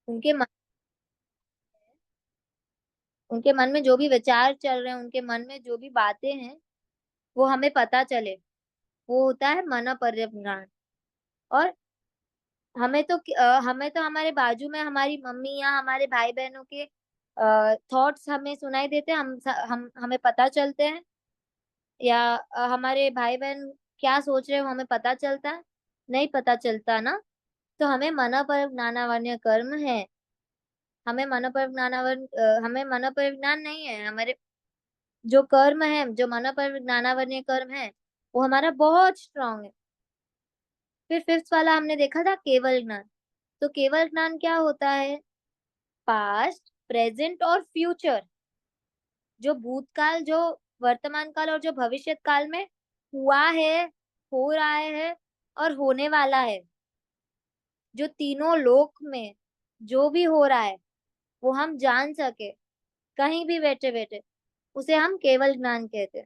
उनके मन उनके मन में जो भी विचार चल रहे हैं, उनके मन में जो भी बातें हैं, वो हमें पता चले, वो होता है मन परिज्ञान। और हमें तो हमारे बाजू में हमारी मम्मी या हमारे भाई बहनों के थॉट्स हमें सुनाई देते हैं, हम हमें पता चलते हैं, या हमारे भाई बहन क्या सोच रहे हैं वो हमें पता चलता है, नहीं पता चलता ना। तो हमें कर्म है। हमें मन पर ज्ञान नहीं है। हमारे जो कर्म है, जो मन पर ज्ञानावरणीय कर्म है, वो हमारा बहुत स्ट्रांग है। फिर फिफ्थ वाला हमने देखा था केवल ज्ञान। तो केवल ज्ञान क्या होता है? पास्ट, प्रेजेंट और फ्यूचर, जो भूतकाल, जो वर्तमान काल और जो भविष्य काल में हुआ है, हो रहा है और होने वाला है, जो तीनों लोक में जो भी हो रहा है, वो हम जान सके कहीं भी बैठे बैठे, उसे हम केवल ज्ञान कहते हैं।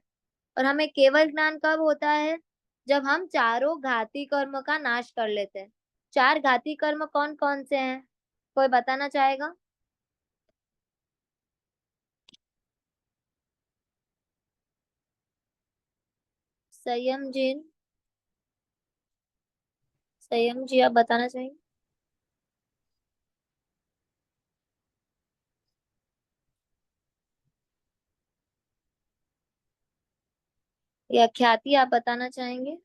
और हमें केवल ज्ञान कब होता है? जब हम चारों घाती कर्म का नाश कर लेते हैं। चार घाती कर्म कौन कौन से हैं? कोई बताना चाहेगा? संयम जी, संयम जी आप बताना चाहेंगे? या ख्याति आप बताना चाहेंगे?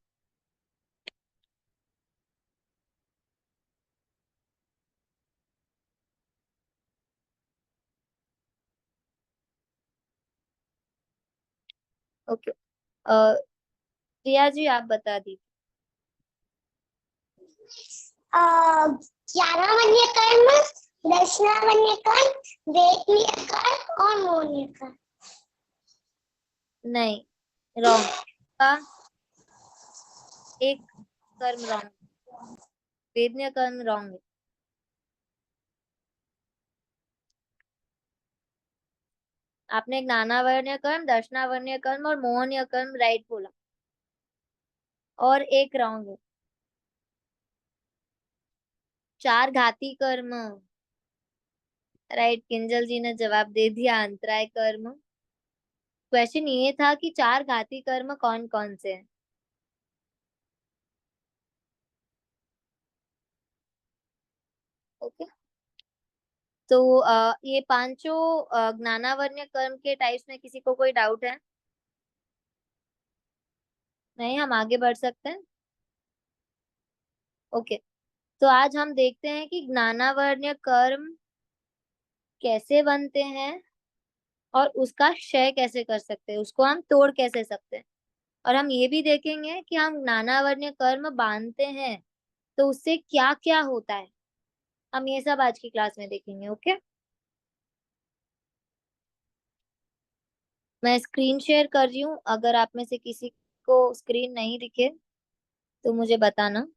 ओके। प्रिया जी आप बता दी। ग्यारह वन्य कर्म, दसवां वन्य कर्म, वेदनीय कर्म और मोहनीय कर्म। नहीं, रॉन्ग का एक कर्म रॉन्ग, वेदनीय कर्म रॉन्ग है। आपने ज्ञानावर्ण्य कर्म, दर्शनावर्ण्य कर्म और मोहनीय कर्म राइट बोला, और एक रॉन्ग है। चार घाती कर्म, राइट, किंजल जी ने जवाब दे दिया, अंतराय कर्म। क्वेश्चन ये था कि चार घाती कर्म कौन कौन से हैं। ओके। तो ये पांचों ज्ञानावर्ण्य कर्म के टाइप्स में किसी को कोई डाउट है? नहीं, हम आगे बढ़ सकते हैं। ओके। तो आज हम देखते हैं कि ज्ञानावर्ण्य कर्म कैसे बनते हैं और उसका क्षय कैसे कर सकते हैं, उसको हम तोड़ कैसे सकते हैं। और हम ये भी देखेंगे कि हम ज्ञानावर्ण्य कर्म बांधते हैं तो उससे क्या क्या होता है। हम ये सब आज की क्लास में देखेंगे। ओके। मैं स्क्रीन शेयर कर रही हूँ, अगर आप में से किसी को स्क्रीन नहीं दिखे तो मुझे बताना।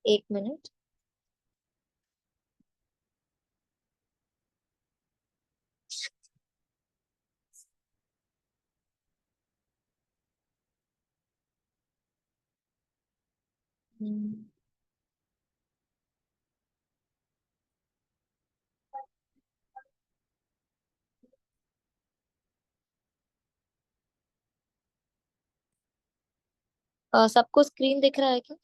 एक मिनट। हम्म, सबको स्क्रीन दिख रहा है क्या?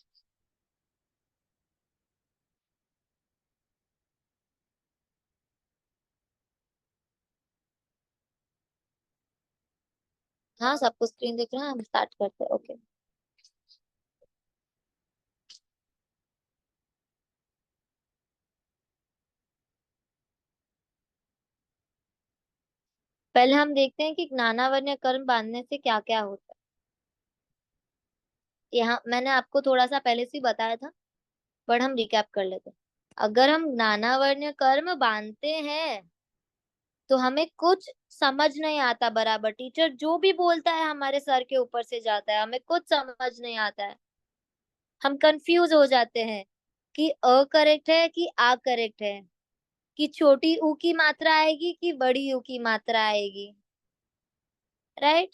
हाँ, सबको स्क्रीन दिख रहा है, हम स्टार्ट करते हैं। ओके। पहले हम देखते हैं कि ज्ञानावर्ण्य कर्म बांधने से क्या क्या होता है। यहाँ मैंने आपको थोड़ा सा पहले से ही बताया था, बट हम रिकैप कर लेते हैं। अगर हम ज्ञानावर्ण्य कर्म बांधते हैं तो हमें कुछ समझ नहीं आता बराबर, टीचर जो भी बोलता है हमारे सर के ऊपर से जाता है, हमें कुछ समझ नहीं आता है। हम कंफ्यूज हो जाते हैं कि अ करेक्ट है कि आ करेक्ट है, कि छोटी ऊ की मात्रा आएगी कि बड़ी ऊ की मात्रा आएगी। राइट।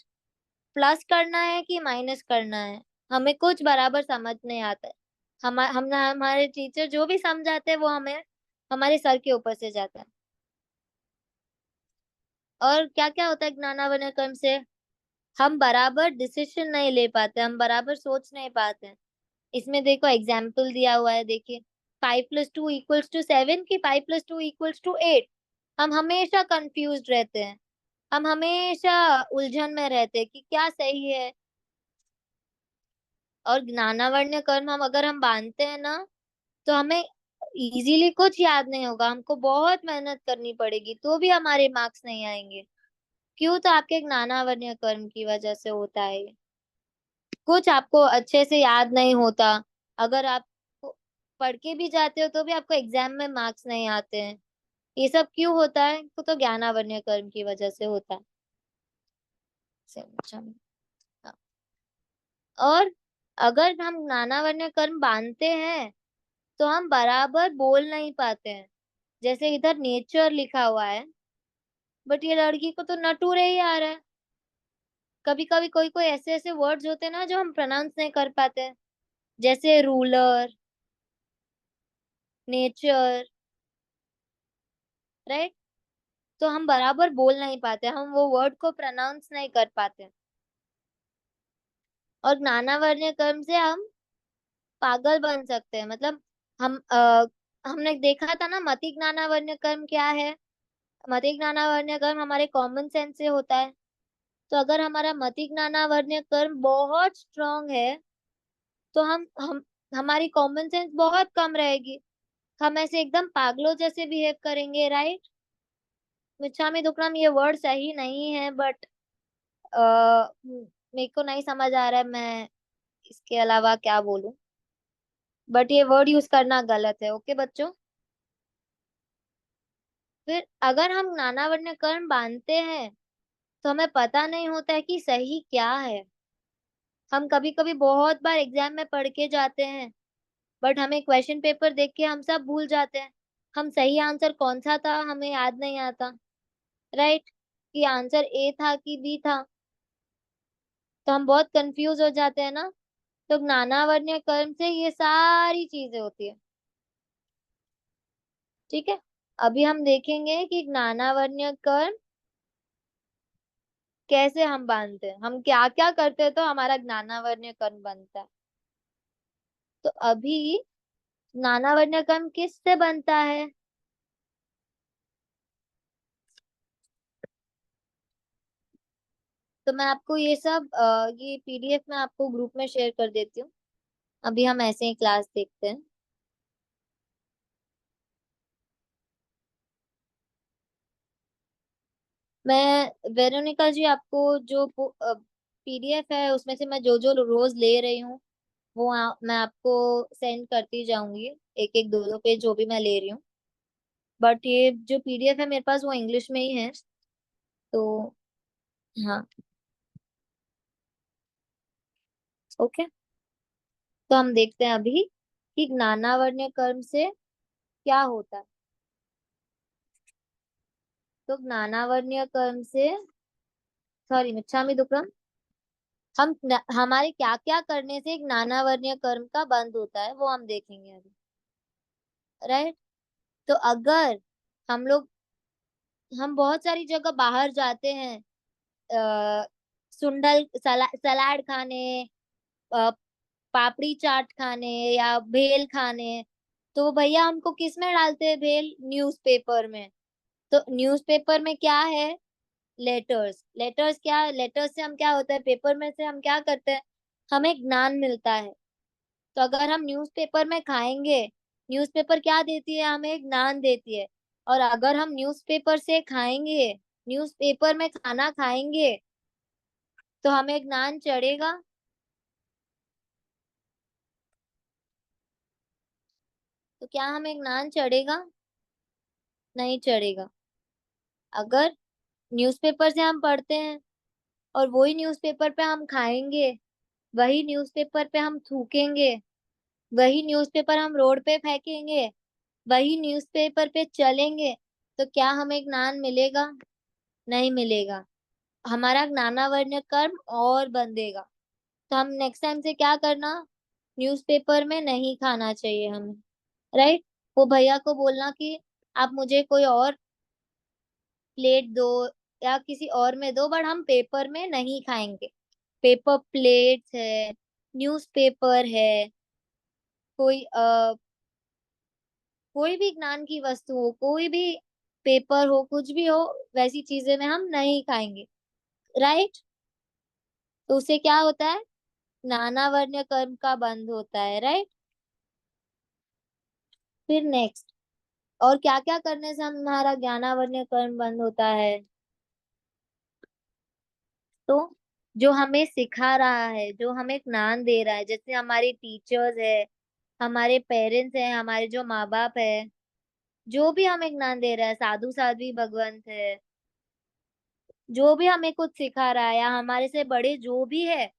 प्लस करना है कि माइनस करना है, हमें कुछ बराबर समझ नहीं आता है। हमारे टीचर जो भी समझाते हैं वो हमें हमारे सर के ऊपर से जाता है। और क्या क्या होता है ज्ञानावर्ण कर्म से? हम बराबर डिसीजन नहीं ले पाते, हम बराबर सोच नहीं पाते हैं। इसमें देखो एग्जाम्पल दिया हुआ है, देखिए 5+2=7 की 5+2=8। हम हमेशा कंफ्यूज रहते हैं, हम हमेशा उलझन में रहते हैं कि क्या सही है। और ज्ञानावर्ण कर्म हम अगर हम बांधते हैं ना, तो हमें इजीली कुछ याद नहीं होगा, हमको बहुत मेहनत करनी पड़ेगी तो भी हमारे मार्क्स नहीं आएंगे। क्यों? तो आपके ज्ञानावर्ण कर्म की वजह से होता है ये। कुछ आपको अच्छे से याद नहीं होता, अगर आप पढ़ के भी जाते हो तो भी आपको एग्जाम में मार्क्स नहीं आते हैं। ये सब क्यों होता है? तो ज्ञानावर्ण कर्म की वजह से होता है। चलो। हाँ। और अगर हम ज्ञानावर्ण कर्म बांधते हैं तो हम बराबर बोल नहीं पाते हैं। जैसे इधर नेचर लिखा हुआ है, बट ये लड़की को तो नटूरे ही आ रहा है। कभी कभी कोई कोई ऐसे ऐसे वर्ड्स होते हैं ना जो हम प्रोनाउंस नहीं कर पाते हैं, जैसे रूलर, नेचर, राइट। तो हम बराबर बोल नहीं पाते, हम वो वर्ड को प्रोनाउंस नहीं कर पाते। और ज्ञानावर्ण कर्म से हम पागल बन सकते हैं, मतलब हम हमने देखा था ना मति ज्ञानावर्ण कर्म क्या है। मति ज्ञानावर्ण कर्म हमारे कॉमन सेंस से होता है। तो अगर हमारा मति ज्ञानावर्ण कर्म बहुत स्ट्रांग है, तो हम हमारी कॉमन सेंस बहुत कम रहेगी, हम ऐसे एकदम पागलों जैसे बिहेव करेंगे, राइट। मिच्छामी दुक्कड़म ये वर्ड सही नहीं है, बट मेरे को नहीं समझ आ रहा है मैं इसके अलावा क्या बोलूं। बट ये वर्ड यूज करना गलत है, ओके बच्चों। फिर अगर हम नानावर्ण कर्म बांधते हैं तो हमें पता नहीं होता है कि सही क्या है। हम कभी कभी बहुत बार एग्जाम में पढ़ के जाते हैं, बट हमें क्वेश्चन पेपर देख के हम सब भूल जाते हैं। हम सही आंसर कौन सा था हमें याद नहीं आता, राइट, कि आंसर ए था कि बी था। तो हम बहुत कंफ्यूज हो जाते हैं ना। तो ज्ञानावर्ण कर्म से ये सारी चीजें होती है, ठीक है। अभी हम देखेंगे कि ज्ञानावर्ण कर्म कैसे हम बांधते हैं, हम क्या क्या करते हैं तो हमारा ज्ञानावर्ण कर्म बनता है। तो अभी ज्ञानावर्ण कर्म किससे बनता है? तो मैं आपको ये सब ये पीडीएफ में आपको ग्रुप में शेयर कर देती हूँ। अभी हम ऐसे ही क्लास देखते हैं। मैं वेरोनिका जी आपको जो पीडीएफ है उसमें से मैं जो जो रोज ले रही हूँ वो मैं आपको सेंड करती जाऊंगी, एक एक दो दो पेज जो भी मैं ले रही हूँ। बट ये जो पीडीएफ है मेरे पास वो इंग्लिश में ही है। तो हाँ, ओके। तो हम देखते हैं अभी कि ज्ञानावर्ण कर्म से क्या होता है। तो ज्ञानावर्ण कर्म से, सॉरी मिच्छामी दुक्कड़म, हमारे क्या क्या करने से ज्ञानावर्ण कर्म का बंद होता है वो हम देखेंगे अभी, राइट। तो अगर हम लोग, हम बहुत सारी जगह बाहर जाते हैं, आ, सलाद खाने, अ, पापड़ी चाट खाने या भेल खाने, तो भैया हमको किस में डालते हैं भेल? न्यूज़पेपर में। तो न्यूज़पेपर में क्या है? लेटर्स। लेटर्स क्या, लेटर्स से हम क्या होता है, पेपर में से हम क्या करते हैं, हमें ज्ञान मिलता है। तो अगर हम न्यूज़पेपर में खाएंगे, न्यूज़पेपर क्या देती है, हमें ज्ञान देती है। और अगर हम न्यूज़पेपर से खाएंगे, न्यूज़पेपर में खाना खाएंगे, तो हमें ज्ञान चढ़ेगा? तो क्या हमें ज्ञान चढ़ेगा? नहीं चढ़ेगा। अगर न्यूज़पेपर से हम पढ़ते हैं और वही न्यूज़पेपर पे हम खाएंगे, वही न्यूज़पेपर पे हम थूकेंगे, वही न्यूज़पेपर हम रोड पे फेंकेंगे, वही न्यूज़पेपर पे चलेंगे, तो क्या हमें ज्ञान मिलेगा? नहीं मिलेगा। हमारा ज्ञानावर्ण कर्म और बंधेगा। तो हम नेक्स्ट टाइम से क्या करना, न्यूज़पेपर में नहीं खाना चाहिए हमें, राइट। वो भैया को बोलना कि आप मुझे कोई और प्लेट दो या किसी और में दो, बट हम पेपर में नहीं खाएंगे। पेपर प्लेट्स है, न्यूज़पेपर है, कोई कोई भी ज्ञान की वस्तु हो, कोई भी पेपर हो, कुछ भी हो, वैसी चीजें में हम नहीं खाएंगे। राइट। तो उससे क्या होता है, नानावर्ण्य कर्म का बंध होता है। राइट। फिर नेक्स्ट, और क्या क्या करने से हमारा ज्ञानावर्ण्य कर्म बंद होता है। तो जो हमें सिखा रहा है, जो हमें ज्ञान दे रहा है, जैसे हमारे टीचर्स है, हमारे पेरेंट्स हैं, हमारे जो माँ बाप है, जो भी हमें ज्ञान दे रहा है, साधु साध्वी भगवंत है, जो भी हमें कुछ सिखा रहा है, या हमारे से बड़े जो भी है,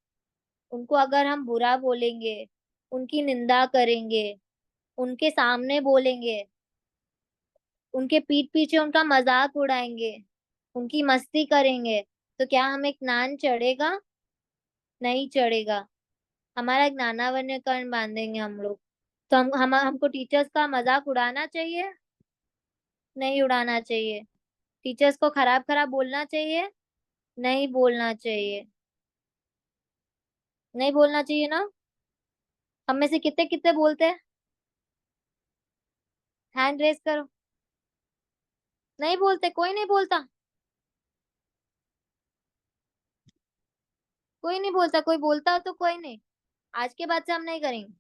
उनको अगर हम बुरा बोलेंगे, उनकी निंदा करेंगे, उनके सामने बोलेंगे, उनके पीठ पीछे उनका मजाक उड़ाएंगे, उनकी मस्ती करेंगे, तो क्या हमें ज्ञान चढ़ेगा? नहीं चढ़ेगा। हमारा ज्ञानावन्य कर्ण बांधेंगे हम लोग। तो हमको टीचर्स का मजाक उड़ाना चाहिए? नहीं उड़ाना चाहिए। टीचर्स को खराब खराब बोलना चाहिए? नहीं बोलना चाहिए। नहीं बोलना चाहिए ना। हम में से कितने कितने बोलते हैं? हैंड रेस करो। नहीं बोलते, कोई नहीं बोलता। कोई नहीं बोलता, कोई बोलता हो तो कोई नहीं। आज के बाद से हम नहीं करेंगे।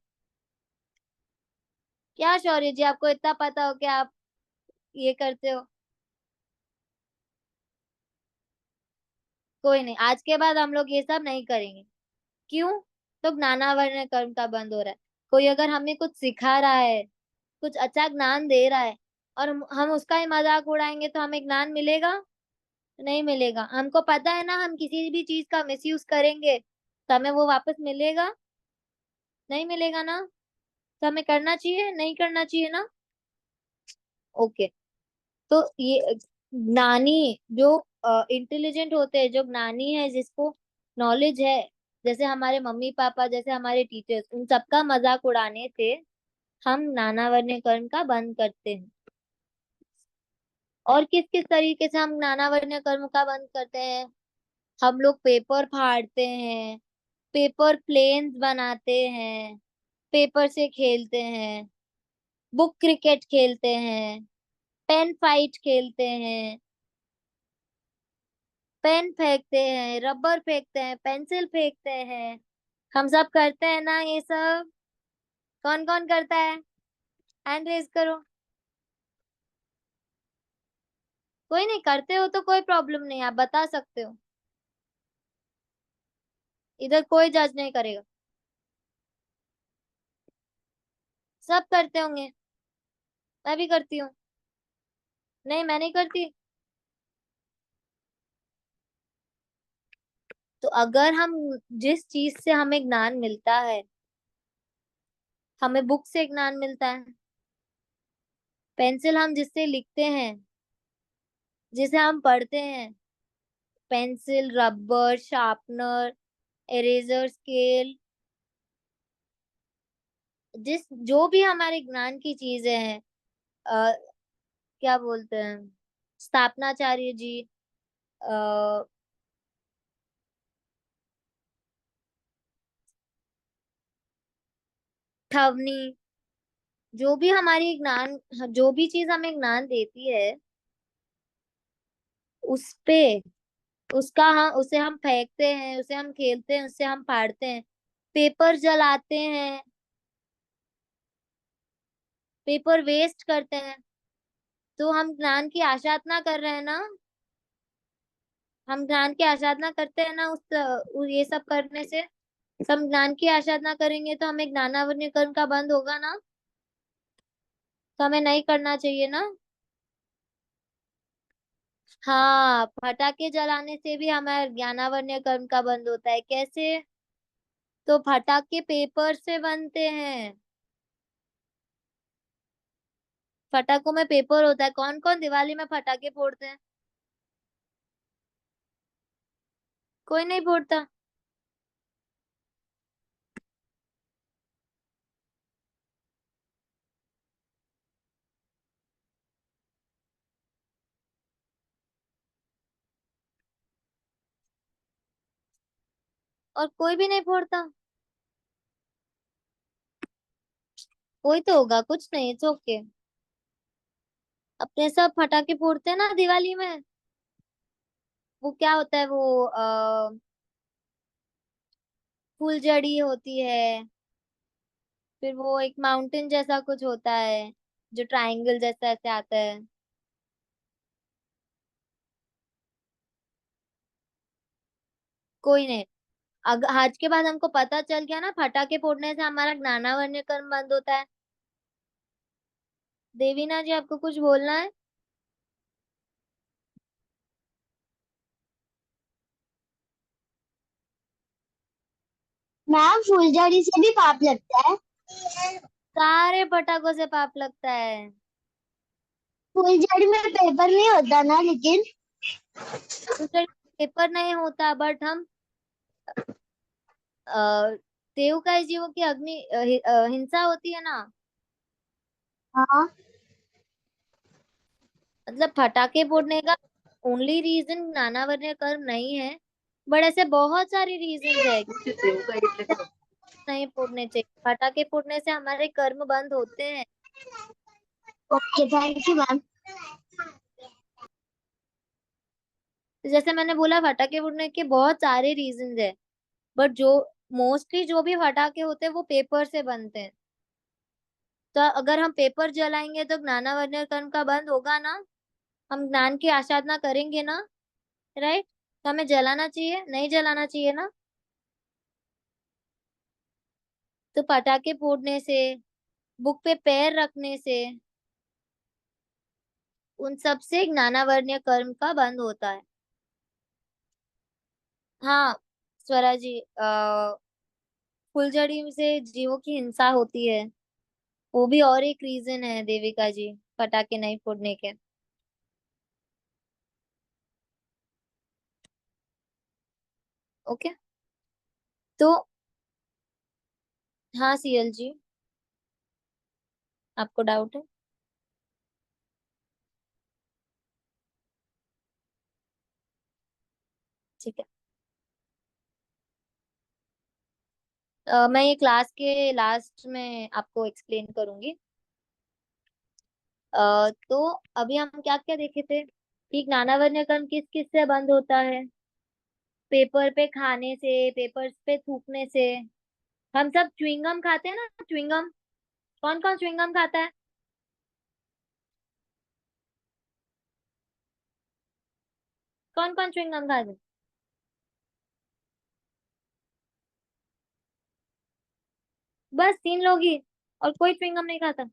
क्या शौर्य जी, आपको इतना पता हो कि आप ये करते हो? कोई नहीं, आज के बाद हम लोग ये सब नहीं करेंगे। क्यों? तो ज्ञानावरण कर्म का बंद हो रहा है। कोई अगर हमें कुछ सिखा रहा है, कुछ अच्छा ज्ञान दे रहा है, और हम उसका ही मजाक उड़ाएंगे, तो हमें ज्ञान मिलेगा? नहीं मिलेगा। हमको पता है ना, हम किसी भी चीज का मिसयूज करेंगे तो हमें वो वापस मिलेगा? नहीं मिलेगा ना। तो हमें करना चाहिए, नहीं करना चाहिए ना। ओके। तो ये ज्ञानी, जो इंटेलिजेंट होते हैं, जो ज्ञानी है, जिसको नॉलेज है, जैसे हमारे मम्मी पापा, जैसे हमारे टीचर्स, उन सबका मजाक उड़ाने से हम नानावर्ण्य कर्म का बंद करते हैं। और किस किस तरीके से हम नानावर्ण्य कर्म का बंद करते हैं? हम लोग पेपर फाड़ते हैं, पेपर प्लेन्स बनाते हैं, पेपर से खेलते हैं, बुक क्रिकेट खेलते हैं, पेन फाइट खेलते हैं, पेन फेंकते हैं, रबर फेंकते हैं, पेंसिल फेंकते हैं। हम सब करते हैं ना ये सब? कौन कौन करता है? हैंड रेज करो। कोई नहीं करते हो तो कोई प्रॉब्लम नहीं, आप बता सकते हो। इधर कोई जज नहीं करेगा। सब करते होंगे। मैं भी करती हूँ। नहीं, मैं नहीं करती। तो अगर हम, जिस चीज से हमें ज्ञान मिलता है, हमें बुक से ज्ञान मिलता है, पेंसिल हम जिससे लिखते हैं, जिसे हम पढ़ते हैं, pencil, rubber, sharpener, eraser, scale, जिस जो भी हमारे ज्ञान की चीजें हैं, आ, क्या बोलते हैं, स्थापनाचार्य जी, आ, ठवनी, जो भी हमारी ज्ञान, जो भी चीज हमें ज्ञान देती है, उस पे, उसका हम, उसे हम फेंकते हैं, उसे हम खेलते हैं, उसे हम फाड़ते हैं, पेपर जलाते हैं, पेपर वेस्ट करते हैं, तो हम ज्ञान की आशाधना कर रहे हैं ना। हम ज्ञान की आसाधना करते हैं ना, ये सब करने से। हम ज्ञान की आसाधना करेंगे तो हमें ज्ञानावन्य कर्म का बंद होगा ना। तो हमें नहीं करना चाहिए ना। हाँ, पटाखे जलाने से भी हमारे ज्ञानावन्य कर्म का बंद होता है। कैसे? तो पटाखे पेपर से बनते हैं। पटाखों में पेपर होता है। कौन कौन दिवाली में पटाखे फोड़ते हैं? कोई नहीं फोड़ता। और कोई भी नहीं फोड़ता। कोई तो होगा, कुछ नहीं, इट्स ओके। अपने सब पटाखे फोड़ते हैं ना दिवाली में। वो क्या होता है, वो फुलझड़ी होती है। फिर वो एक माउंटेन जैसा कुछ होता है, जो ट्रायंगल जैसा ऐसे आता है। कोई नहीं। आज के बाद हमको पता चल गया ना, पटाखे फोड़ने से हमारा ज्ञानावर्य कर्म बंद होता है। देवीना जी, आपको कुछ बोलना है? मैम फुलझड़ी से भी पाप लगता है। सारे पटाखों से पाप लगता है। फुलझड़ी में पेपर नहीं होता ना लेकिन। उनसे पेपर नहीं होता, बट हम देव का जीवों की अग्नि हिंसा होती है ना। हाँ। मतलब पटाखे फोड़ने का ओनली रीजन ज्ञानावर्य कर्म नहीं है, बट ऐसे बहुत सारे रीजंस है कि नहीं फोड़ने चाहिए। पटाखे फोड़ने से हमारे कर्म बंद होते हैं। Okay thank you ma'am. तो जैसे मैंने बोला, पटाखे फोड़ने के बहुत सारे रीजंस है, बट जो मोस्टली जो भी पटाखे होते हैं वो पेपर से बनते हैं। तो अगर हम पेपर जलाएंगे तो ज्ञानावर्य कर्म का बंद होगा ना। हम ज्ञान की आसाधना करेंगे ना, राइट? तो हमें जलाना चाहिए, नहीं जलाना चाहिए ना? तो पटाखे फोड़ने से, बुक पे पैर रखने से, उन सब से ज्ञानावर्य कर्म का बंद होता है। हाँ स्वरा जी, फुलझड़ी से जीवों की हिंसा होती है, वो भी और एक रीजन है देविका जी, पटाखे नहीं फोड़ने के। ओके। तो हाँ सीएल जी, आपको डाउट है? ठीक है। मैं ये क्लास के लास्ट में आपको एक्सप्लेन करूंगी। तो अभी हम क्या क्या देखे थे कि ज्ञानावर्य कर्म किस किस से बंद होता है? पेपर पे खाने से, पेपर्स पे थूकने से। हम सब च्युइंगम खाते हैं ना, च्युइंगम। कौन कौन च्युइंगम खाता है? कौन कौन च्युइंगम खाता है? बस 3 लोग ही, और कोई च्युइंगम नहीं खाता?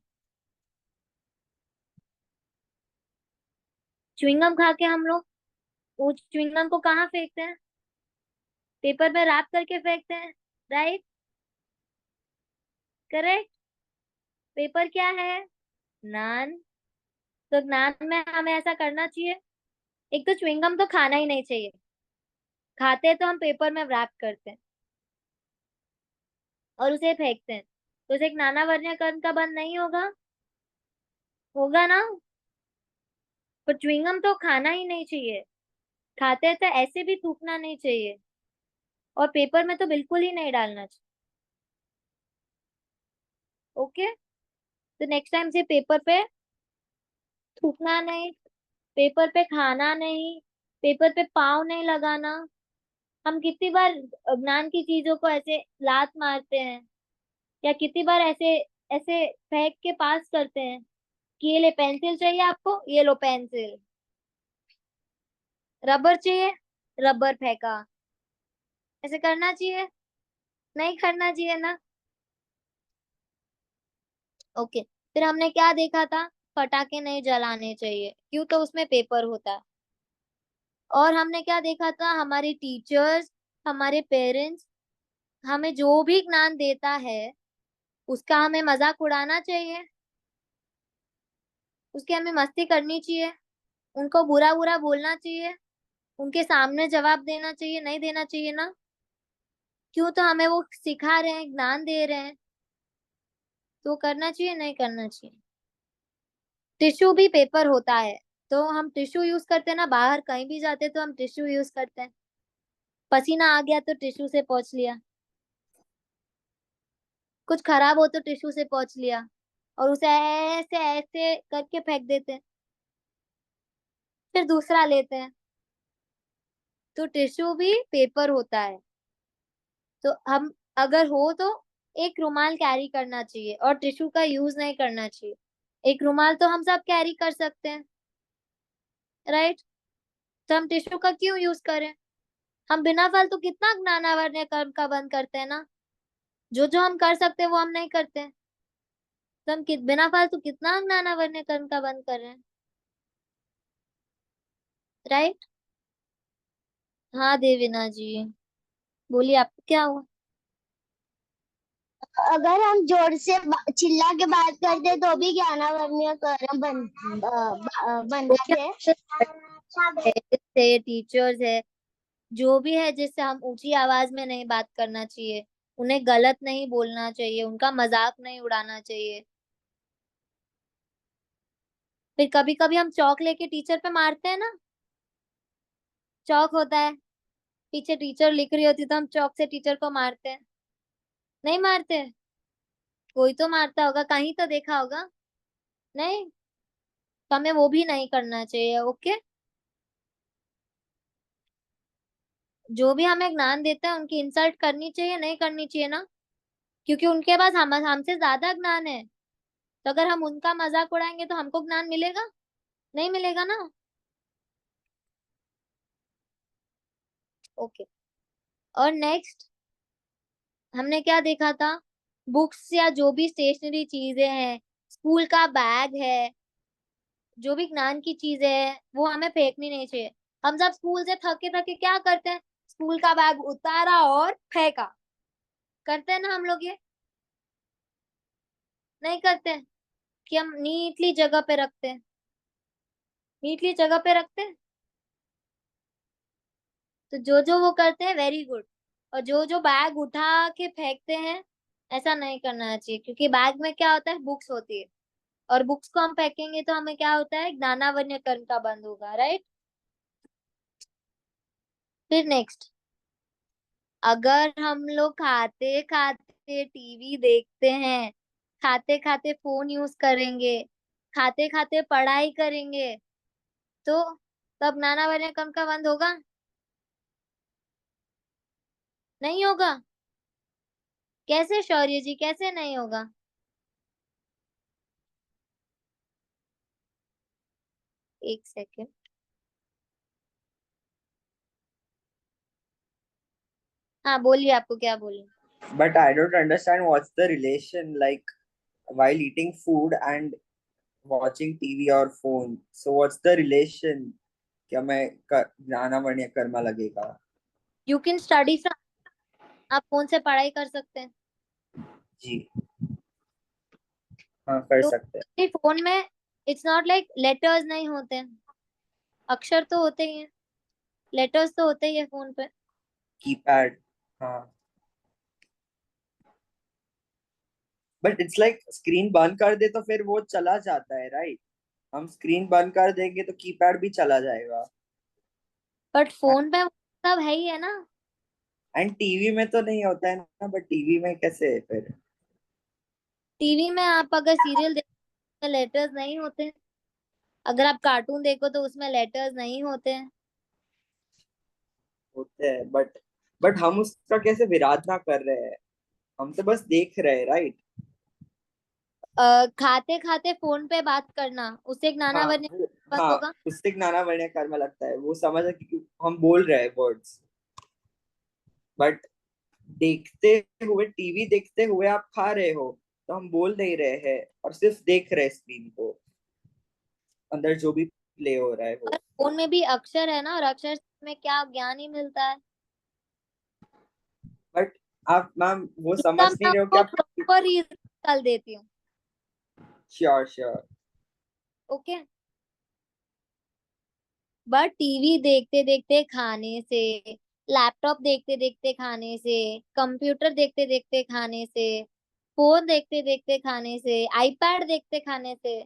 च्युइंगम खा के हम लोग वो च्युइंगम को कहाँ फेंकते हैं? पेपर पे रैप करके फेंकते हैं, राइट? करेक्ट। पेपर क्या है? ज्ञान। तो ज्ञान में हमें ऐसा करना चाहिए। एक तो च्युइंगम तो खाना ही नहीं चाहिए। खाते हैं तो हम पेपर में रैप करते हैं और उसे फेंकते हैं, तो उसे एक नाना वर्णीय कर्म का बंद नहीं होगा? होगा ना? पर च्युइंगम तो खाना ही नहीं चाहिए। खाते हैं तो ऐसे भी थूकना नहीं चाहिए, और पेपर में तो बिल्कुल ही नहीं डालना चाहिए। ओके। तो नेक्स्ट टाइम से पेपर पे थूकना नहीं, पेपर पे खाना नहीं, पेपर पे पाँव नहीं लगाना। हम कितनी बार ज्ञान की चीजों को ऐसे लात मारते हैं, या कितनी बार ऐसे ऐसे फेंक के पास करते हैं कि ये ले पेंसिल चाहिए आपको, ये लो पेंसिल। रबर चाहिए, रबर फेंका। ऐसे करना चाहिए? नहीं करना चाहिए ना? ओके। फिर हमने क्या देखा था? पटाखे नहीं जलाने चाहिए, क्यों? तो उसमें पेपर होता है। और हमने क्या देखा था? हमारे टीचर्स, हमारे पेरेंट्स हमें जो भी ज्ञान देता है, उसका हमें मजाक उड़ाना चाहिए, उसकी हमें मस्ती करनी चाहिए, उनको बुरा बुरा बोलना चाहिए, उनके सामने जवाब देना चाहिए? नहीं देना चाहिए ना? क्यों? तो हमें वो सिखा रहे हैं, ज्ञान दे रहे हैं, तो करना चाहिए, नहीं करना चाहिए? टिश्यू भी पेपर होता है, तो हम टिश्यू यूज करते हैं ना, बाहर कहीं भी जाते हैं तो हम टिश्यू यूज करते हैं। पसीना आ गया तो टिश्यू से पोंछ लिया, कुछ खराब हो तो टिश्यू से पोंछ लिया, और उसे ऐसे ऐसे करके फेंक देते हैं, फिर दूसरा लेते हैं। तो टिश्यू भी पेपर होता है। तो हम अगर हो तो एक रुमाल कैरी करना चाहिए और टिश्यू का यूज नहीं करना चाहिए। एक रुमाल तो हम सब कैरी कर सकते हैं, राइट? तो हम टिश्यू का क्यों यूज करें? हम बिना फालतू कितना ज्ञानावर्य कर्म का बंद करते हैं ना। जो जो हम कर सकते हैं वो हम नहीं करते हैं। तो हम बिना फालतू कितना ज्ञानावर्य कर्म का बंद कर रहे हैं, राइट? हाँ देवीना जी, बोलिए आपको क्या हुआ? अगर हम जोर से चिल्ला के बात करते तो भी ज्ञानावर्णीय कर्म वो बनते क्या थे। है, टीचर्स है, जो भी है, जिससे हम ऊंची आवाज में नहीं बात करना चाहिए, उन्हें गलत नहीं बोलना चाहिए, उनका मजाक नहीं उड़ाना चाहिए। फिर कभी कभी हम चौक लेके टीचर पे मारते हैं ना। चौक होता है, पीछे टीचर लिख रही होती तो हम चौक से टीचर को मारते हैं, नहीं मारते? कोई तो मारता होगा, कहीं तो देखा होगा। नहीं, तो हमें वो भी नहीं करना चाहिए, ओके? जो भी हमें ज्ञान देते हैं उनकी इंसल्ट करनी चाहिए, नहीं करनी चाहिए ना? क्योंकि उनके पास हमसे ज्यादा ज्ञान है। तो अगर हम उनका मजाक उड़ाएंगे तो हमको ज्ञान मिलेगा? नहीं मिलेगा ना। ओके। और नेक्स्ट हमने क्या देखा था? बुक्स या जो भी स्टेशनरी चीजें हैं, स्कूल का बैग है, जो भी ज्ञान की चीजें हैं, वो हमें फेंकनी नहीं चाहिए। हम जब स्कूल से थके थके क्या करते हैं? स्कूल का बैग उतारा और फेंका। करते हैं ना हम लोग ये? नहीं करते हैं कि हम नीटली जगह पे रखते हैं, नीटली जगह पे रखते हैं। तो जो जो वो करते हैं वेरी गुड। और जो जो बैग उठा के फेंकते हैं, ऐसा नहीं करना चाहिए, क्योंकि बैग में क्या होता है? बुक्स होती है, और बुक्स को हम फेंकेंगे तो हमें क्या होता है? ज्ञानावन्य कर्ण का बंद होगा, राइट? फिर नेक्स्ट, अगर हम लोग खाते खाते टीवी देखते हैं, खाते खाते फोन यूज करेंगे, खाते खाते पढ़ाई करेंगे, तो तब ज्ञानावन्य कर्ण का बंद होगा? नहीं होगा। कैसे शौर्य जी, कैसे नहीं होगा? एक सेकेंड। हाँ बोलिए, आपको क्या बोलना? But I don't understand what's the relation like while eating food and watching TV or phone. So what's the relation? क्या मैं ज्ञाना वर्ण्य कर्मा लगेगा? यू कैन स्टडी फ्रॉम, आप फोन से पढ़ाई कर सकते हैं। जी हाँ, कर तो सकते हैं। फोन में इट्स नॉट लाइक लेटर्स नहीं होते हैं, अक्षर तो होते ही हैं, लेटर्स तो होते ही है फोन पे। कीपैड। हाँ, बट इट्स लाइक स्क्रीन बंद कर दे तो फिर वो चला जाता है, राइट? हम स्क्रीन बंद कर देंगे तो कीपैड भी चला जाएगा। बट फोन पे सब है ही है ना। एंड टीवी में तो नहीं होता है ना, बट टीवी में कैसे है फिर? टीवी में आप अगर सीरियल देखते हैं लेटर्स नहीं होते हैं, अगर आप कार्टून देखो तो उसमें लेटर्स नहीं होते हैं। होते हैं, बट हम उसका कैसे विराधना कर रहे हैं? हम तो बस देख रहे हैं, राइट? खाते खाते फोन पे बात करना, उससे हाँ ज्ञानावर्य बंद हाँ, होगा। उससे ज्ञाना वर्ण्य कर्म लगता है, वो समझ है क्योंकि हम बोल रहे हैं वर्ड्स। बट देखते हुए, टीवी देखते हुए आप खा रहे हो, तो हम बोल नहीं रहे हैं और सिर्फ देख रहे हैं स्क्रीन को, अंदर जो भी प्ले हो रहा है और वो। फोन में भी अक्षर है ना, और अक्षर में क्या ज्ञान ही मिलता है। बट आप मैम वो इसका समझ मैं नहीं रहे हो आपको क्या? प्रॉपर रीजन कल देती हूँ, sure sure. Okay? But TV देखते देखते खाने से, लैपटॉप देखते देखते खाने से, कंप्यूटर देखते देखते खाने से, फोन देखते देखते खाने से, आईपैड देखते खाने से,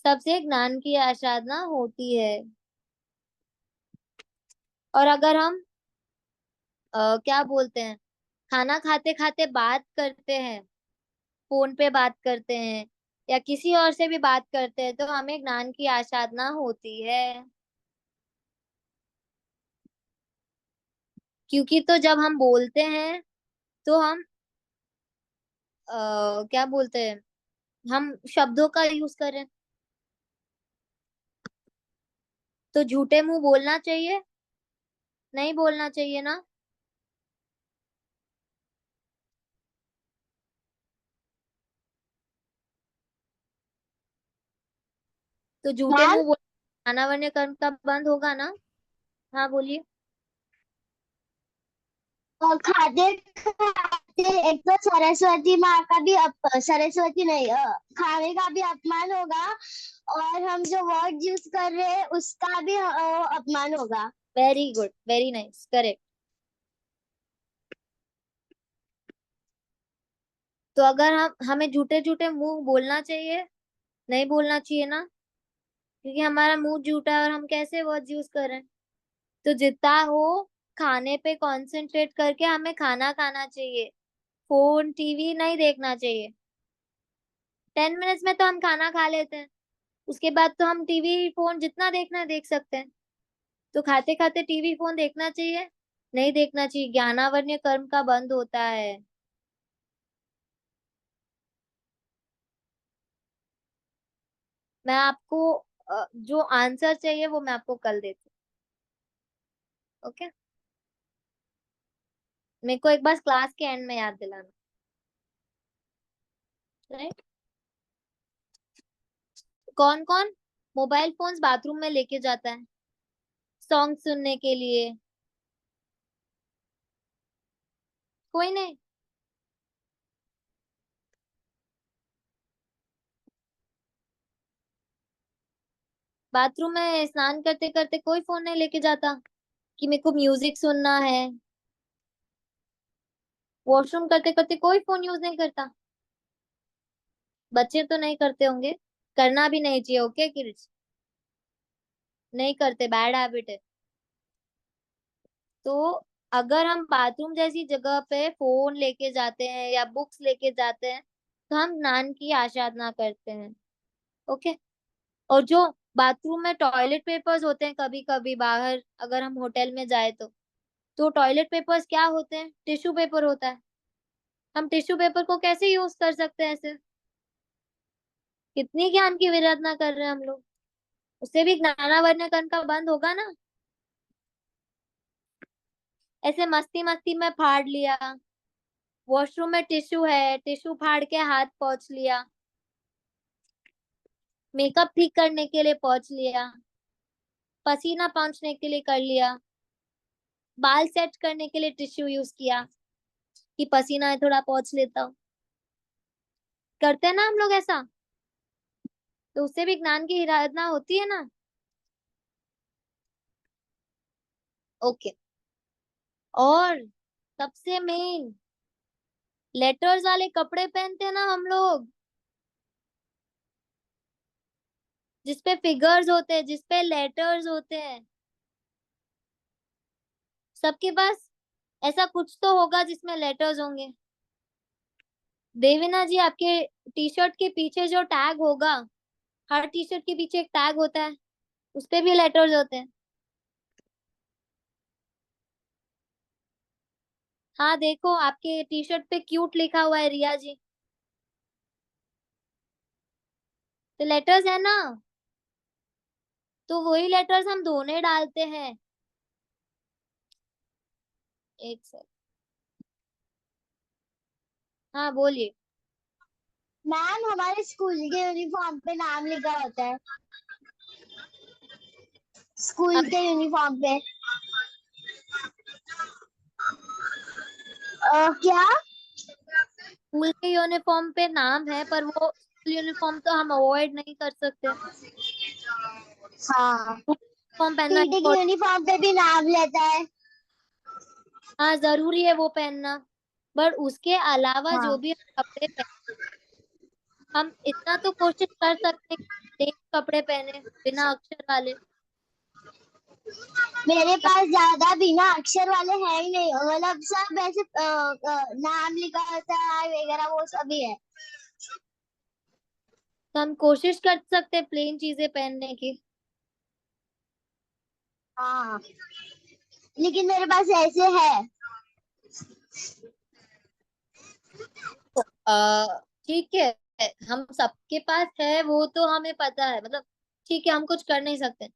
सबसे ज्ञान की आसाधना होती है। और अगर हम क्या बोलते हैं, खाना खाते खाते बात करते हैं, फोन पे बात करते हैं या किसी और से भी बात करते हैं, तो हमें ज्ञान की आसाधना होती है। क्योंकि तो जब हम बोलते हैं तो हम क्या बोलते हैं, हम शब्दों का यूज करें, तो झूठे मुंह बोलना चाहिए, नहीं बोलना चाहिए ना। तो झूठे मैम मुंह बोल खाना वरना कर्म का बंद होगा ना। हाँ बोलिए। खाते खाते एक तो सरस्वती माँ का भी सरस्वती नहीं, खाने का भी अपमान होगा, और हम जो वर्ड यूज कर रहे हैं उसका भी अपमान होगा। Very good, very nice, correct. तो अगर हमें झूठे झूठे मुंह बोलना चाहिए, नहीं बोलना चाहिए ना, क्योंकि हमारा मुंह झूठा है और हम कैसे वर्ड यूज कर रहे हैं। तो जितना हो खाने पे कंसंट्रेट करके हमें खाना खाना चाहिए, फोन टीवी नहीं देखना चाहिए। 10 मिनट्स में तो हम खाना खा लेते हैं, उसके बाद तो हम टीवी फोन जितना देखना है देख सकते हैं। तो खाते खाते टीवी फोन देखना चाहिए, नहीं देखना चाहिए, ज्ञानावर्ण्य कर्म का बंद होता है। मैं आपको जो आंसर चाहिए वो मैं आपको कल देती हूँ, ओके। मेरे को एक बार क्लास के एंड में याद दिलाना, राइट। कौन कौन मोबाइल फोन्स बाथरूम में लेके जाता है सॉन्ग सुनने के लिए? कोई नहीं। बाथरूम में स्नान करते करते कोई फोन नहीं लेके जाता कि मेरे को म्यूजिक सुनना है। वॉशरूम करते करते कोई फोन यूज नहीं करता। बच्चे तो नहीं करते होंगे, करना भी नहीं चाहिए, ओके किड्स, नहीं करते, बैड हैबिट है। तो अगर हम बाथरूम जैसी जगह पे फोन लेके जाते हैं या बुक्स लेके जाते हैं, तो हम ज्ञान की आसाधना करते हैं, ओके। और जो बाथरूम में टॉयलेट पेपर्स होते हैं, कभी कभी बाहर अगर हम होटल में जाए तो टॉयलेट पेपर्स क्या होते हैं, टिश्यू पेपर होता है। हम टिश्यू पेपर को कैसे यूज कर सकते हैं ऐसे? कितनी ज्ञान की विरचना कर रहे हैं हम लोग। उससे भी ज्ञानावर्ण कण का बंद होगा ना। ऐसे मस्ती मस्ती में फाड़ लिया, वॉशरूम में टिश्यू है, टिश्यू फाड़ के हाथ पोंछ लिया, मेकअप ठीक करने के लिए पोंछ लिया, पसीना पोंछने के लिए कर लिया, बाल सेट करने के लिए टिश्यू यूज किया कि पसीना है थोड़ा पोंछ लेता हूँ। करते हैं ना हम लोग ऐसा, तो उससे भी ज्ञान की आराधना होती है ना। ओके। और सबसे मेन, लेटर्स वाले कपड़े पहनते हैं ना हम लोग, जिसपे फिगर्स होते हैं, जिसपे लेटर्स होते हैं। सबके पास ऐसा कुछ तो होगा जिसमें लेटर्स होंगे। देवीना जी, आपके टी शर्ट के पीछे जो टैग होगा, हर टी शर्ट के पीछे एक टैग होता है, उसपे भी लेटर्स होते हैं। हाँ देखो, आपके टी शर्ट पे क्यूट लिखा हुआ है रिया जी, तो लेटर्स है ना। तो वही लेटर्स हम धोने डालते हैं। एक सेकंड, हाँ बोलिए। मैम हमारे स्कूल के यूनिफॉर्म पे नाम लिखा होता है, स्कूल अब के यूनिफॉर्म पे। क्या? स्कूल के यूनिफॉर्म पे नाम है, पर वो स्कूल यूनिफॉर्म तो हम अवॉइड नहीं कर सकते। हाँ, यूनिफॉर्म पहनना पीटी के important- यूनिफॉर्म पे भी नाम रहता है। हाँ जरूरी है वो पहनना, पर उसके अलावा जो हाँ। भी हम कपड़े पहने, हम इतना तो कोशिश कर सकते हैं कि प्लेन कपड़े पहने बिना अक्षर वाले। मेरे पास ज्यादा बिना अक्षर वाले है ही नहीं, मतलब सब ऐसे नाम लिखा होता है वगैरह वो सभी है। तो हम कोशिश कर सकते हैं प्लेन चीजें पहनने की। हाँ, लेकिन मेरे पास ऐसे है। ठीक है, हम सबके पास है वो तो हमें पता है, मतलब ठीक है हम कुछ कर नहीं सकते।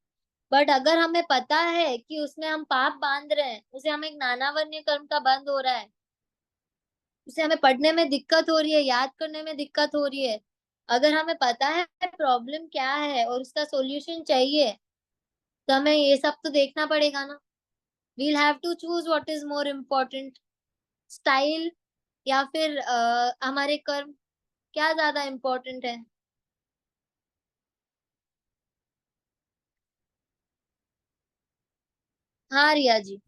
बट अगर हमें पता है कि उसमें हम पाप बांध रहे हैं, उसे हमें नानावर्णीय कर्म का बंध हो रहा है, उसे हमें पढ़ने में दिक्कत हो रही है, याद करने में दिक्कत हो रही है, अगर हमें पता है प्रॉब्लम क्या है और उसका सॉल्यूशन चाहिए, तो हमें ये सब तो देखना पड़ेगा ना। We'll have to choose what is more important, style या फिर हमारे कर्म, क्या ज्यादा इम्पोर्टेंट है। हाँ रिया जी।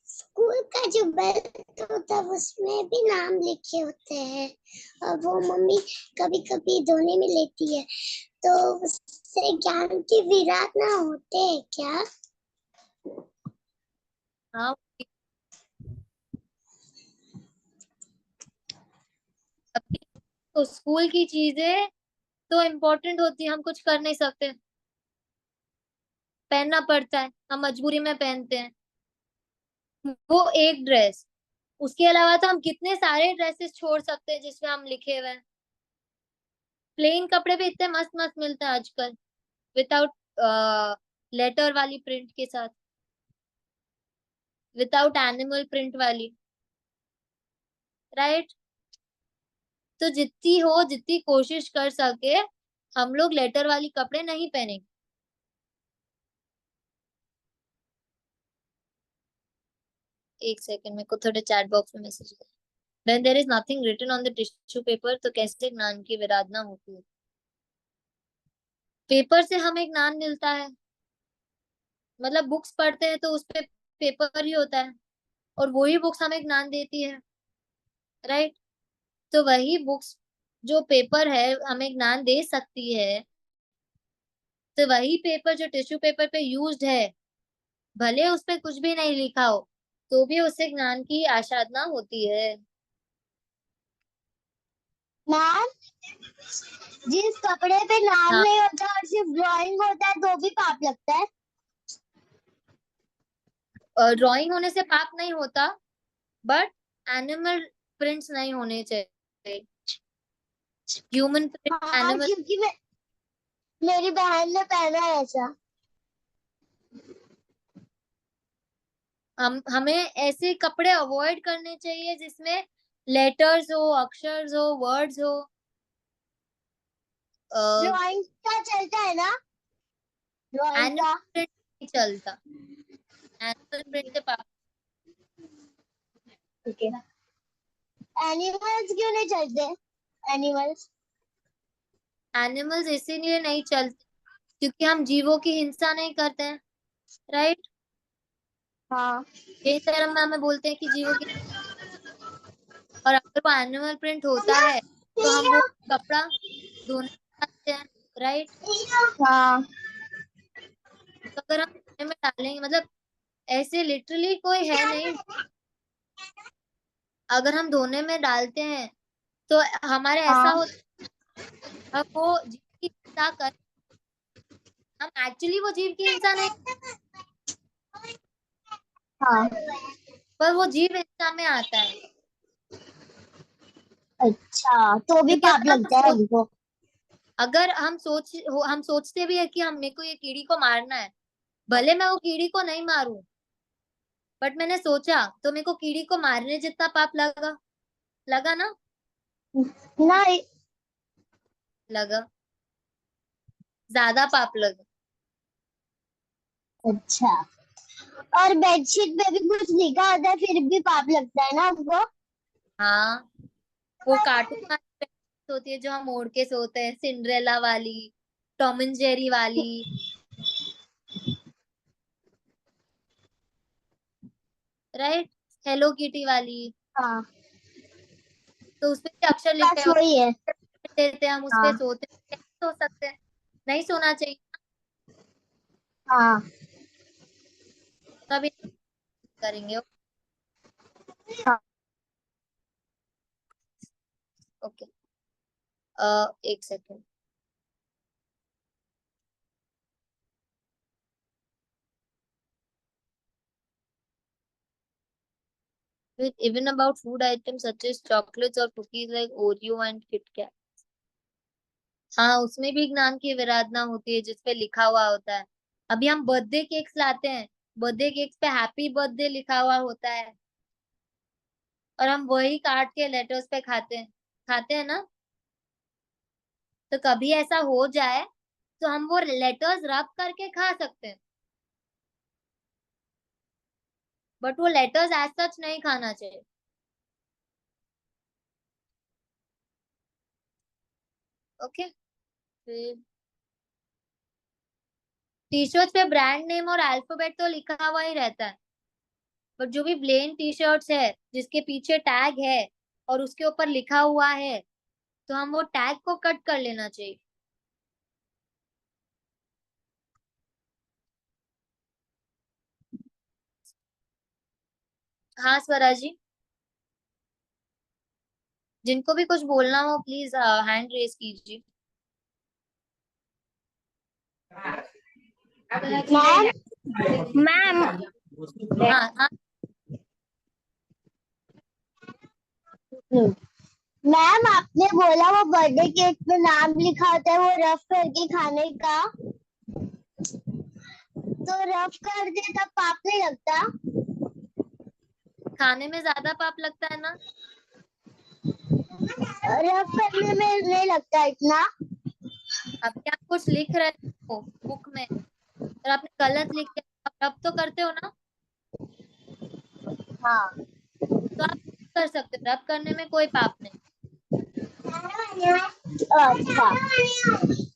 स्कूल का जो बेल्ट होता है उसमें भी नाम लिखे होते हैं, और वो मम्मी कभी कभी धोने में लेती है, तो उससे ज्ञान की विराट ना होते हैं क्या? हाँ, अभी तो स्कूल की चीजें तो इम्पोर्टेंट होती है, हम कुछ कर नहीं सकते, पहनना पड़ता है, हम मजबूरी में पहनते हैं। वो एक ड्रेस, उसके अलावा तो हम कितने सारे ड्रेसेस छोड़ सकते हैं जिसमें हम लिखे हुए हैं। प्लेन कपड़े भी इतने मस्त मस्त मिलते हैं आजकल, विदाउट लेटर वाली प्रिंट के साथ, विदाउट एनिमल प्रिंट वाली, राइट। तो जितनी कोशिश कर सके हम लोग लेटर वाली कपड़े नहीं पहनेंगे। एक सेकंड, मेरे को थोड़े चैट बॉक्स में message. When there is nothing written on the tissue paper, तो कैसे ज्ञान की विराधना होती है। पेपर से हमें ज्ञान मिलता है, मतलब बुक्स पढ़ते हैं तो उस पे पेपर ही होता है, और वही बुक्स हमें ज्ञान देती है, राइट। तो वही बुक्स जो पेपर है हमें ज्ञान दे सकती है, तो वही पेपर जो टिश्यू पेपर पे यूज्ड है, भले उस पे कुछ भी नहीं लिखा हो, तो भी उससे ज्ञान की आसाधना होती है। नाम, जिस कपड़े पे नाम हाँ, नहीं होता और सिर्फ ड्राइंग होता है तो भी पाप लगता है। ड्राइंग होने से पाप नहीं होता, बट एनिमल प्रिंट्स नहीं होने चाहिए, ह्यूमन प्रिंट, हाँ, एनिमल। क्योंकि मेरी बहन ने पहना है ऐसा। हमें ऐसे कपड़े अवॉइड करने चाहिए जिसमें लेटर्स हो, अक्षर्स हो, वर्ड्स हो। ड्राइंग का चलता है ना, ड्राइंग एनिमल का। प्रिंट नहीं चलता, एनिमल प्रिंट से पाप। ठीक है ना, एनिमल्स क्यों नहीं चलते? एनिमल्स, एनिमल्स इसीलिए नहीं चलते क्योंकि हम जीवों की हिंसा नहीं करते हैं, राइट। हाँ। जैन धर्म में हमें बोलते हैं कि जीवों की, और अगर वो एनिमल प्रिंट होता है तो हम वो कपड़ा धोने सकते हैं, राइट। हाँ। तो अगर हम धोने में डालेंगे, मतलब ऐसे लिटरली कोई है नहीं, अगर हम धोने में डालते हैं तो हमारे ऐसा हाँ। होता है, हम वो जीव की हिंसा कर, हम एक्चुअली वो जीव की हिंसा नहीं, हाँ। पर वो जीव हिंसा में आता है। अच्छा, तो भी क्योंकि पाप लगता है हमको? अगर हम सोचते भी है कि हम मेरे को ये कीड़ी को मारना है, भले मैं वो कीड़ी को नहीं मारूं, बट मैंने सोचा तो मेरे को कीड़ी को मारने जितना पाप लगा, लगा ना, नहीं। लगा, ज्यादा पाप लगा। अच्छा, और बेडशीट पे भी कुछ लिखा होता है फिर भी पाप लगता है ना हमको? हाँ, वो कार्टून वाली पेंसिल होती है जो हम ओढ़ के सोते हैं, सिंड्रेला वाली, टॉम एंड जेरी वाली, राइट, हेलो किटी वाली। हाँ, तो उसपे भी अक्षर लिखे बस वही है। होते हैं, हम उसपे हाँ। सोते हैं, कैसे सो सकते हैं, नहीं सोना चाहिए। हाँ तो अभी करेंगे। हाँ। ओके, एक second. With even about food items such as chocolates or cookies like Oreo and Kit Kat. हाँ, उसमें भी ज्ञान की विराधना होती है जिसपे लिखा हुआ होता है। अभी हम बर्थडे केक्स लाते हैं, बर्थडे केक्स पे हैप्पी बर्थडे लिखा हुआ होता है, और हम वही काट के लेटर्स पे खाते हैं ना। तो कभी ऐसा हो जाए तो हम वो लेटर्स रब करके खा सकते हैं, बट वो लेटर्स एज सच नहीं खाना चाहिए। ओके, फिर टी शर्ट पे ब्रांड नेम और अल्फाबेट तो लिखा हुआ ही रहता है, बट जो भी प्लेन टी शर्ट्स है जिसके पीछे टैग है और उसके ऊपर लिखा हुआ है, तो हम वो टैग को कट कर लेना चाहिए। हाँ स्वरा जी, जिनको भी कुछ बोलना हो प्लीज हैंड रेज कीजिए। मैम मैम हाँ हाँ। मैम आपने बोला वो बर्थडे केक पे नाम लिखा होता है वो रफ करके खाने का, तो रफ कर दे तब पाप नहीं लगता? खाने में ज्यादा पाप लगता है ना। रफ करने में नहीं लगता इतना? अब क्या आप कुछ लिख रहे हो बुक में और आपने गलत लिख दिया, आप रब तो करते हो ना, हाँ। तो आप कर सकते हो, रब करने में कोई पाप नहीं। अच्छा,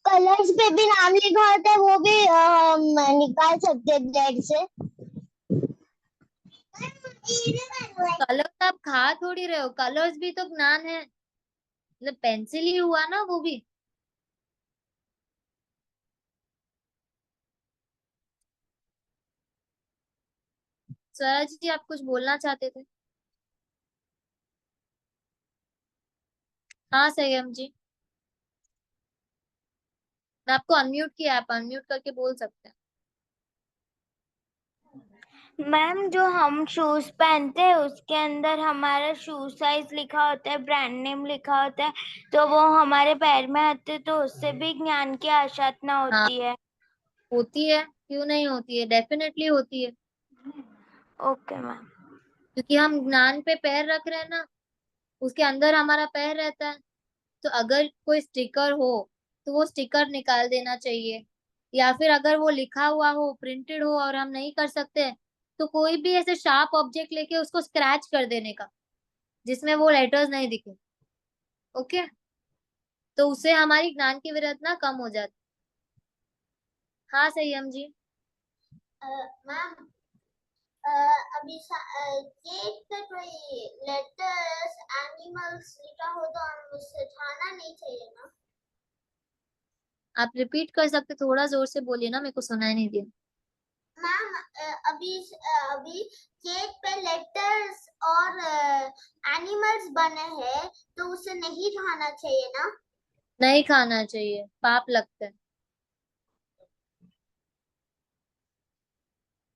कलर्स पे भी नाम लिखा होता है वो भी हम निकाल सकते हैं ब्लेड से? कलर्स आप खा थोड़ी रहे हो, कलर्स भी तो ज्ञान है, मतलब पेंसिल ही हुआ ना वो भी। स्वराज जी आप कुछ बोलना चाहते थे। हाँ संयम जी, मैं आपको अनम्यूट किया, आप अनम्यूट करके बोल सकते हैं। मैम जो हम शूज पहनते हैं उसके अंदर हमारा शू साइज लिखा होता है, ब्रांड नेम लिखा होता है, तो वो हमारे पैर में आते तो उससे भी ज्ञान की आसाधना हाँ होती है। होती है, क्यों नहीं होती है, डेफिनेटली होती है, ओके मैम। क्योंकि हम ज्ञान पे पैर रख रहे हैं ना, उसके अंदर हमारा पैर रहता है। तो अगर कोई स्टिकर हो तो वो स्टिकर निकाल देना चाहिए, या फिर अगर वो लिखा हुआ हो, प्रिंटेड हो और हम नहीं कर सकते, तो कोई भी ऐसे शार्प ऑब्जेक्ट लेके उसको स्क्रैच कर देने का जिसमें वो लेटर्स नहीं दिखे। ओके, तो उससे हमारी ज्ञान की विरतना कम हो जाती। हाँ संयम जी। मैम अभी केक पे कोई लेटर्स एनिमल्स लिखा हो तो हम उससे खाना नहीं चाहिए ना? आप रिपीट कर सकते, थोड़ा जोर से बोलिए ना, मेरे को सुनाई नहीं दिया। मैम अभी अभी केक पे लेटर्स और एनिमल्स बने हैं तो उसे नहीं खाना चाहिए ना? नहीं खाना चाहिए, पाप लगता है।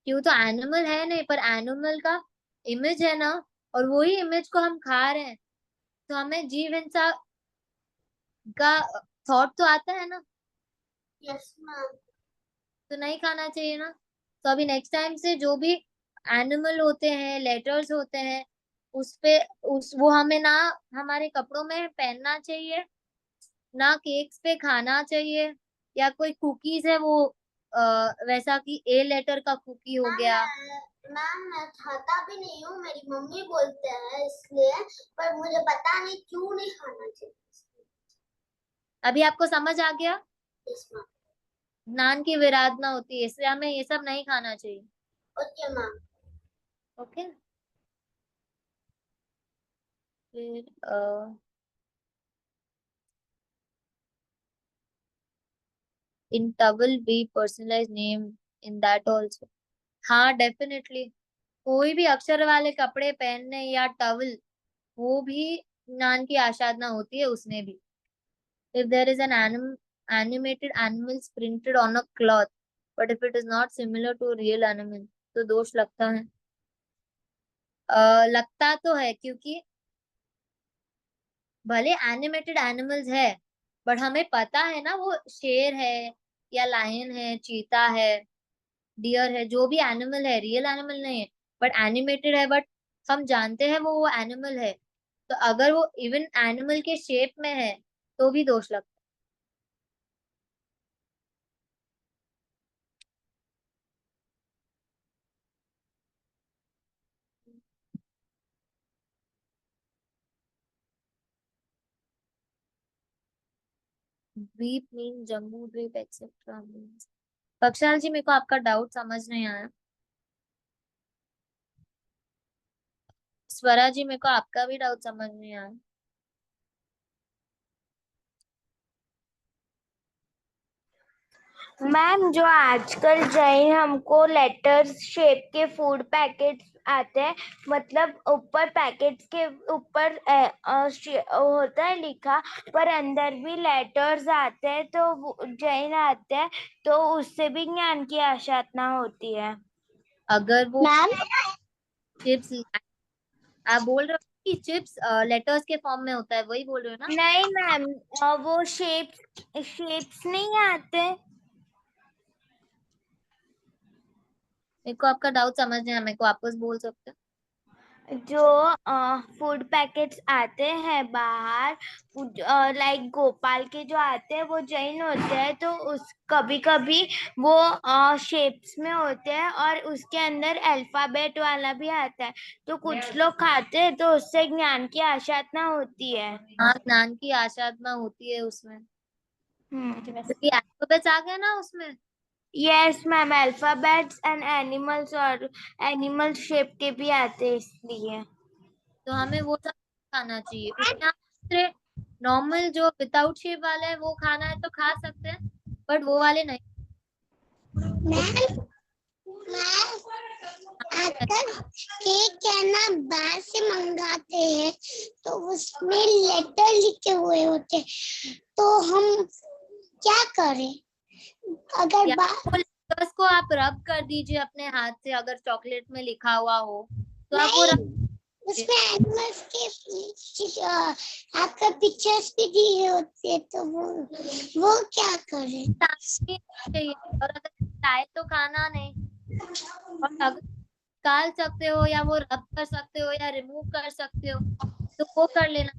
क्यों, तो एनिमल है नहीं, पर एनिमल का इमेज है ना, और वही इमेज को हम खा रहे हैं, तो हमें जीव हिंसा का थॉट तो आता है ना, यस मैम। तो नहीं खाना चाहिए ना। तो अभी नेक्स्ट टाइम से जो भी एनिमल होते हैं, लेटर्स होते हैं, उस पे उस वो हमें ना हमारे कपड़ों में पहनना चाहिए, ना केक्स पे खाना चाहिए, या कोई कुकीज है वो वैसा कि ए लेटर का कुकी हो गया। मैम मैं खाता भी नहीं हूँ, मेरी मम्मी बोलते हैं इसलिए, पर मुझे पता नहीं क्यों नहीं खाना चाहिए। अभी आपको समझ आ गया, यस मैम। ज्ञान की विराधना होती है, इसलिए हमें ये सब नहीं खाना चाहिए। Okay ma'am. ओके, फिर in towel be personalized name in that also. हाँ डेफिनेटली, कोई भी अक्षर वाले कपड़े पहनने या टवल, वो भी ज्ञान की आसाधना होती है उसमें भी। If there is an animated animals printed on a cloth, but if it is not similar to a real animal, तो दोष लगता है। लगता तो है, क्योंकि भले एनिमेटेड एनिमल्स है, बट हमें पता है ना वो शेर है या लायन है, चीता है, डियर है, जो भी एनिमल है, रियल एनिमल नहीं है बट एनिमेटेड है, बट हम जानते हैं वो एनिमल है। तो अगर वो इवन एनिमल के शेप में है तो भी दोष लगता है। द्वीप मीन जम्बू द्वीप एक्सेट्रा मीन्स। कक्षाल जी, मेरे को आपका डाउट समझ नहीं आया। स्वरा जी, मेरे को आपका भी डाउट समझ नहीं आया। मैम जो आजकल जैन हमको लेटर्स शेप के फूड पैकेट्स आते हैं, मतलब ऊपर पैकेट्स के ऊपर होता है लिखा, पर अंदर भी लेटर्स आते हैं, तो जैन आते हैं, तो उससे भी ज्ञान की आसाधना होती है। अगर वो मैम चिप्स, आप बोल रहे हो कि चिप्स लेटर्स के फॉर्म में होता है, वही बोल रहे हो ना? नहीं मैम, वो शेप्स नहीं आते। मेरे को आपका डाउट समझ नहीं आया, मेरे को वापस बोल सकते हो? जो फूड पैकेट्स आते हैं बाहर, लाइक गोपाल के जो आते हैं वो जैन होते हैं, तो उस कभी कभी वो शेप्स में होते हैं, और उसके अंदर अल्फाबेट वाला भी आता है, तो कुछ लोग खाते हैं, तो उससे ज्ञान की आसाधना होती है। हाँ, ज्ञान की आसाधना होती है उसमें, क्योंकि अल्फाबेट्स आ गए ना उसमें। Yes ma'am, alphabets and animals, और एनिमल शेप के भी आते हैं, इसलिए। तो हमें वो सब खाना चाहिए। उसमें नॉर्मल जो विदाउट शेप वाला है वो खाना है तो खा सकते हैं, बट वो वाले नहीं। मैम आजकल केक है ना, बाहर से मंगाते हैं, तो उसमें लेटर लिखे हुए होते हैं, तो हम क्या करें? अगर या वो लेटर्स को आप रब कर दीजिए अपने हाथ से, अगर चॉकलेट में लिखा हुआ हो तो आप वो रब उसमें एनिमल्स के आपका पिक्चर्स भी दिए होते हैं, तो वो क्या करें? चाहिए। और अगर चाहे तो खाना नहीं, और अगर निकाल सकते हो या वो रब कर सकते हो या रिमूव कर सकते हो तो वो कर लेना,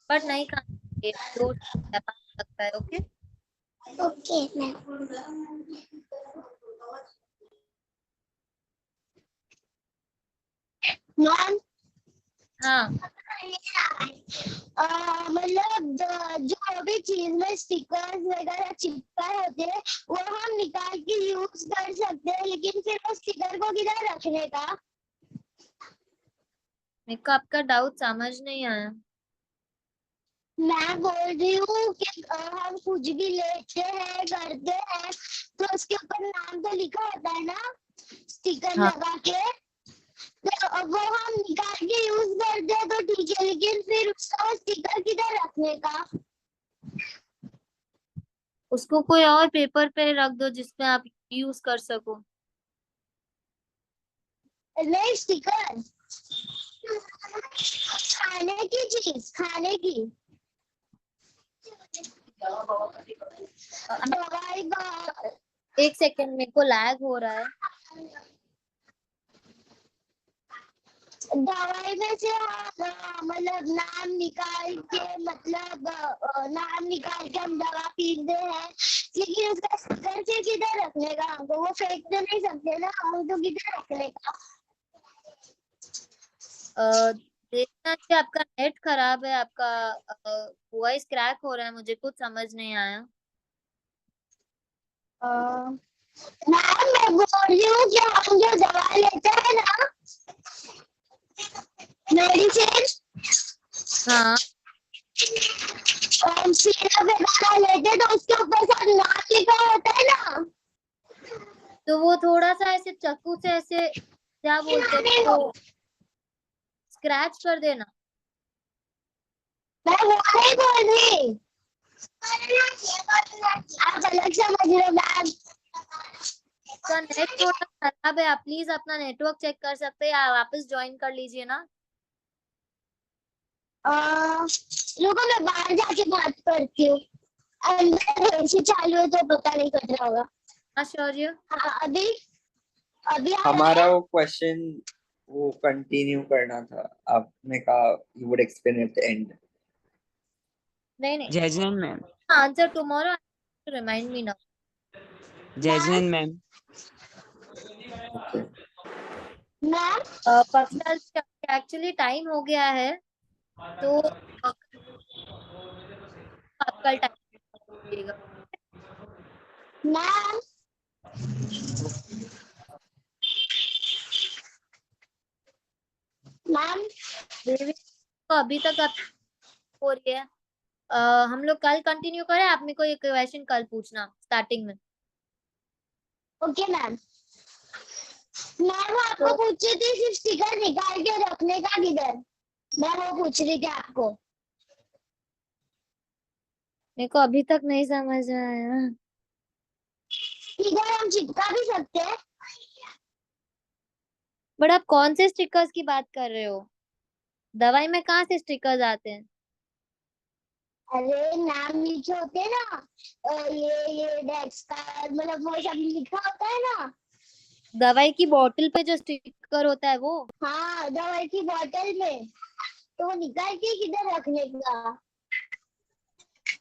बट नहीं खाना चाहिए, दोष लगता है। Okay, okay ma'am. मैम हाँ मतलब जो भी चीज में स्टिकर्स वगैरह चिपकाए होते हैं वो हम निकाल के यूज कर सकते हैं, लेकिन फिर वो स्टिकर को किधर रखने का? मेरे को आपका डाउट समझ नहीं आया। मैं बोल रही हूँ कि हम कुछ भी लेते हैं करते हैं तो उसके ऊपर नाम तो लिखा होता है ना, स्टिकर हाँ, लगा के, तो वो हम निकाल के यूज करते हैं तो ठीक है, लेकिन फिर उसका स्टिकर किधर रखने का? उसको कोई और पेपर पे रख दो जिसमें आप यूज कर सको। नहीं, स्टिकर खाने की चीज, खाने की दवाई का। एक सेकेंड, मेरे को लैग हो रहा है। दवाई में से मतलब नाम निकाल के, मतलब नाम निकाल के हम दवा पीते हैं, लेकिन उसका स्टिकर से किधर रखने का? हमको वो फेंक तो नहीं सकते ना, हम तो किधर रखने का? देखना कि आपका नेट खराब है, आपका वॉइस क्रैक हो रहा है, मुझे कुछ समझ नहीं आया। मैम मैं बोल रही हूँ कि हम जो दवा लेते हैं ना, मेडिसिन, हाँ, सिरप वगैरह लेते हैं, तो उसके ऊपर सब नाम लिखा होता है ना। तो वो थोड़ा सा ऐसे चाकू से ऐसे क्या बोलते हैं तो स्क्रैच कर देना। मैं वो नहीं बोल रही, आप अलग समझ रहे हो मैम। उसका नेट थोड़ा खराब है, आप प्लीज अपना नेटवर्क चेक कर सकते हैं, आप वापस ज्वाइन कर लीजिए ना। रुको मैं बाहर जाके बात करती हूँ, अंदर एसी चालू है तो पता नहीं कट रहा होगा। आश्चर्य। हाँ अभी अभी आ रहा हमारा है। वो क्वेश्चन वो कंटिन्यू करना था, आपने कहा you would explain at the end. नहीं नहीं, जैजन ma'am, answer tomorrow, remind me now. जैजन मैम, ओके मैम पक्षाल एक्चुअली टाइम हो गया है, तो आप कल टाइम दीजिएगा। मैम मैम देवी तो अभी तक आप हो रही है। हम लोग कल कंटिन्यू करें, आप मेरे को एक क्वेश्चन कल पूछना स्टार्टिंग में। Okay ma'am. मैम वो आपको तो पूछ रही थी सिर्फ स्टिकर निकाल के रखने का किधर, मैं वो पूछ रही थी आपको। मेरे को अभी तक नहीं समझ में आया। किधर हम चिपका भी सकते हैं। बट आप कौन से स्टिकर्स की बात कर रहे हो? दवाई में कहाँ से स्टिकर्स आते हैं? अरे नाम नीचे होते हैं ना, ये डेस्क का मतलब वो सब लिखा होता है ना। दवाई की बोतल पे जो स्टिकर होता है वो? हाँ दवाई की बोतल में, तो वो निकाल के किधर रखने का।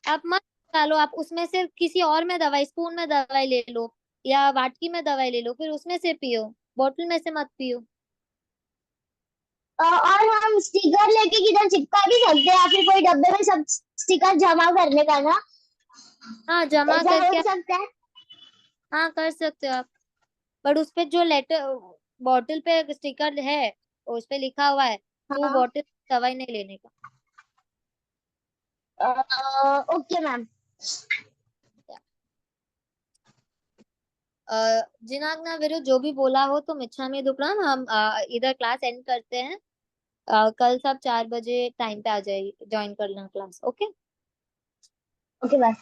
आप मत डालो, आप उसमें से किसी और में दवाई, स्पून में दवाई ले लो या वाटकी में दवाई ले लो, फिर उसमें से पियो, बोतल में से मत पियो। और हम स्टिकर लेके किधर चिपका भी सकते हैं या फिर कोई डब्बे में सब स्टिकर जमा करने का ना, हाँ जमा ऐसा करके, हो सकता है। हाँ कर सकते हो आप। बट उस पे जो लेटर बॉटल पे स्टिकर है, उस पे लिखा हुआ है, तो वो हाँ बॉटल दवाई नहीं लेने का। Okay ma'am. जिनाग्ना विरुद्ध जो भी बोला हो तो मिच्छामी दुक्कड़म, हम इधर क्लास एंड करते हैं। कल सब 4 बजे टाइम पे आ जाइए, ज्वाइन कर लेना क्लास। ओके। Okay ma'am.